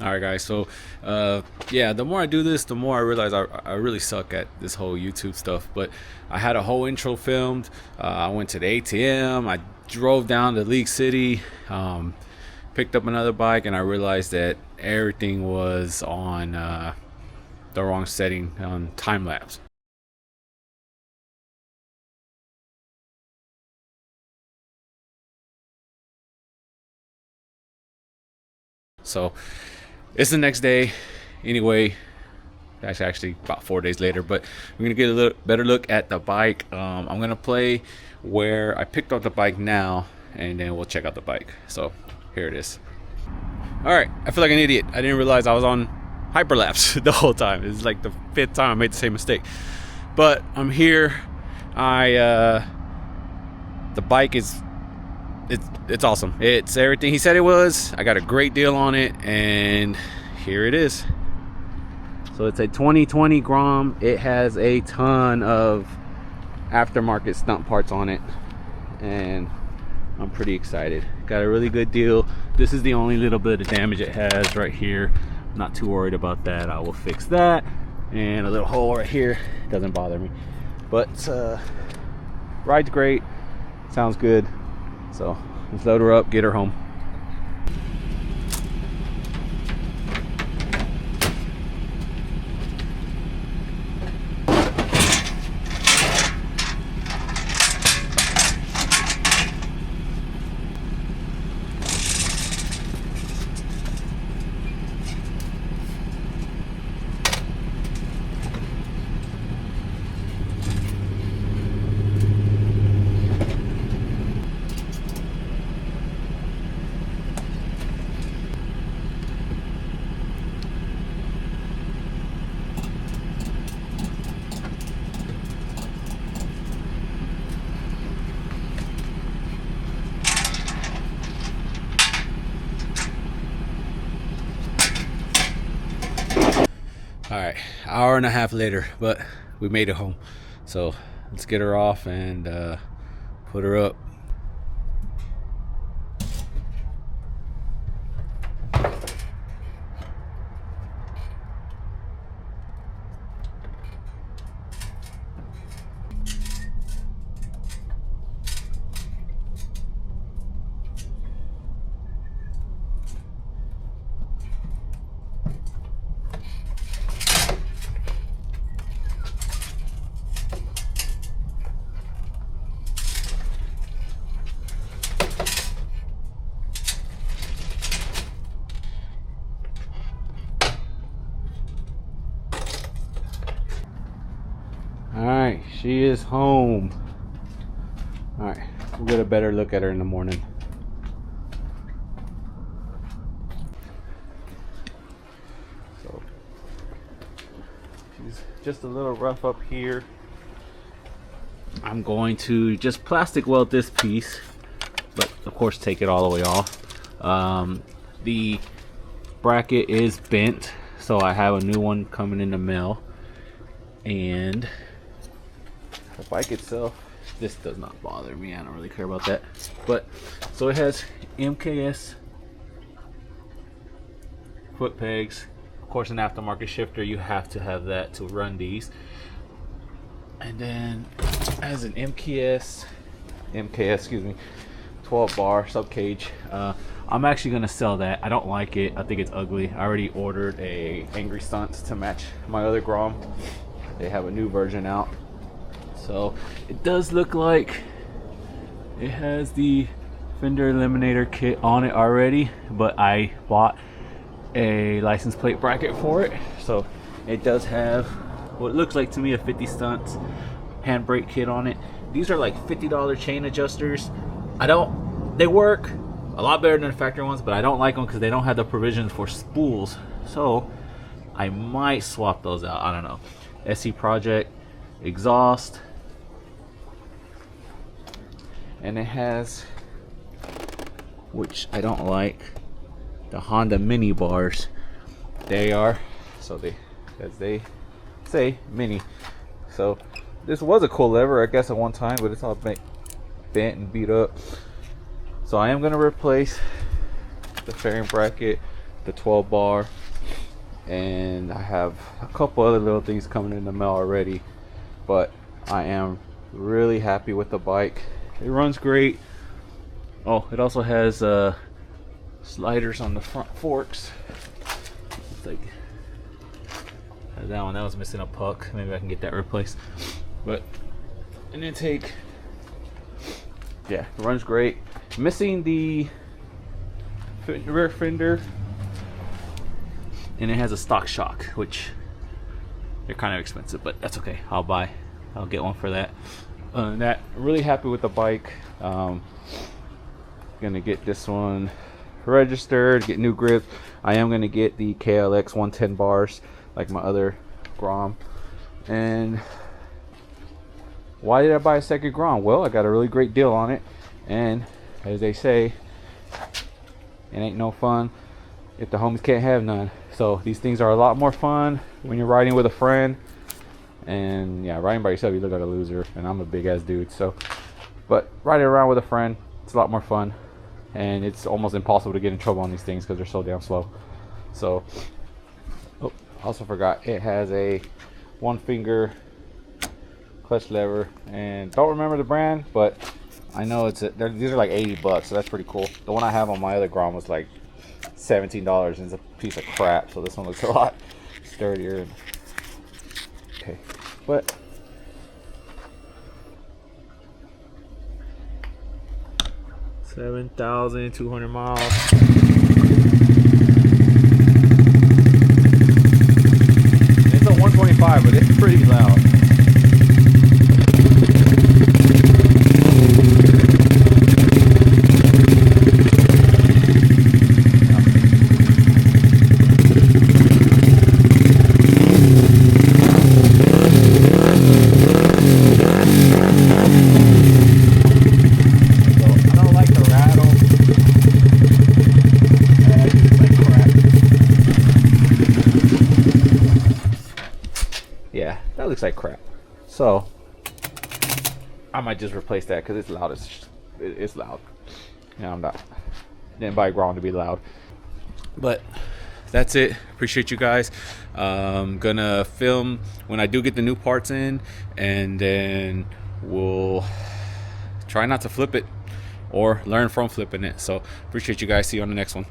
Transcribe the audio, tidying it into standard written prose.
All right, guys. So, yeah, the more I do this, the more I realize I really suck at this whole YouTube stuff. But I had a whole intro filmed. I went to the ATM. I drove down to League City, picked up another bike, and I realized that everything was on the wrong setting on time lapse. So, it's the next day. Anyway, that's actually about 4 days later, but we're gonna get a little better look at the bike. I'm gonna play where I picked up the bike now, and then we'll check out the bike. So here it is. All right, I feel like an idiot. I didn't realize I was on hyperlapse the whole time. It's like the fifth time I made the same mistake, but I'm here. The bike is it's awesome. It's everything he said it was. I got a great deal on it, and here it is. So it's a 2020 Grom. It has a ton of aftermarket stunt parts on it, and I'm pretty excited. Got a really good deal. This is the only little bit of damage it has right here. Not too worried about that. I will fix that. And a little hole right here doesn't bother me. But ride's great. Sounds good. So let's load her up, get her home. All right, hour and a half later, but we made it home. So let's get her off and put her up. All right, she is home. All right, we'll get a better look at her in the morning. So she's just a little rough up here. I'm going to just plastic weld this piece, but of course take it all the way off. The bracket is bent, so I have a new one coming in the mail. And the bike itself, this does not bother me. I don't really care about that. But so it has MKS foot pegs. Of course, an aftermarket shifter, you have to have that to run these. And then as an MKS, excuse me, 12 bar sub cage. I'm actually gonna sell that. I don't like it. I think it's ugly. I already ordered a Angry Stunts to match my other Grom. They have a new version out. So it does look like it has the fender eliminator kit on it already, but I bought a license plate bracket for it. So it does have what looks like to me a 50 Stunts handbrake kit on it. These are like $50 chain adjusters. They work a lot better than the factory ones, but I don't like them because they don't have the provisions for spools. So I might swap those out. I don't know. SE Project exhaust, and it has, which I don't like, the Honda mini bars. They are, so as they say, mini. So this was a cool lever, I guess, at one time, but it's all bent and beat up. So I am going to replace the fairing bracket the 12 bar, and I have a couple other little things coming in the mail already. But I am really happy with the bike. It runs great. Oh, it also has sliders on the front forks. It's like that one, that was missing a puck. Maybe I can get that replaced. But an intake, yeah, it runs great. Missing the rear fender, and it has a stock shock, which they're kind of expensive, but that's okay. I'll get one for that. That, really happy with the bike. Gonna get this one registered, get new grips. I am gonna get the KLX 110 bars like my other Grom. And why did I buy a second Grom? Well, I got a really great deal on it, and as they say, it ain't no fun if the homies can't have none. So these things are a lot more fun when you're riding with a friend. And yeah, riding by yourself, you look like a loser, and I'm a big ass dude. So, but riding around with a friend, it's a lot more fun, and it's almost impossible to get in trouble on these things because they're so damn slow. So, oh, also forgot it has a 1-finger clutch lever, and don't remember the brand, but I know these are like $80, so that's pretty cool. The one I have on my other Grom was like $17, and it's a piece of crap. So this one looks a lot sturdier. Okay, but $7,200 miles. It's a 125, but it's pretty loud. Yeah, that looks like crap. So I might just replace that because it's loud. It's loud. Yeah, didn't buy a Grom to be loud. But that's it. Appreciate you guys. Gonna film when I do get the new parts in, and then we'll try not to flip it or learn from flipping it. So appreciate you guys. See you on the next one.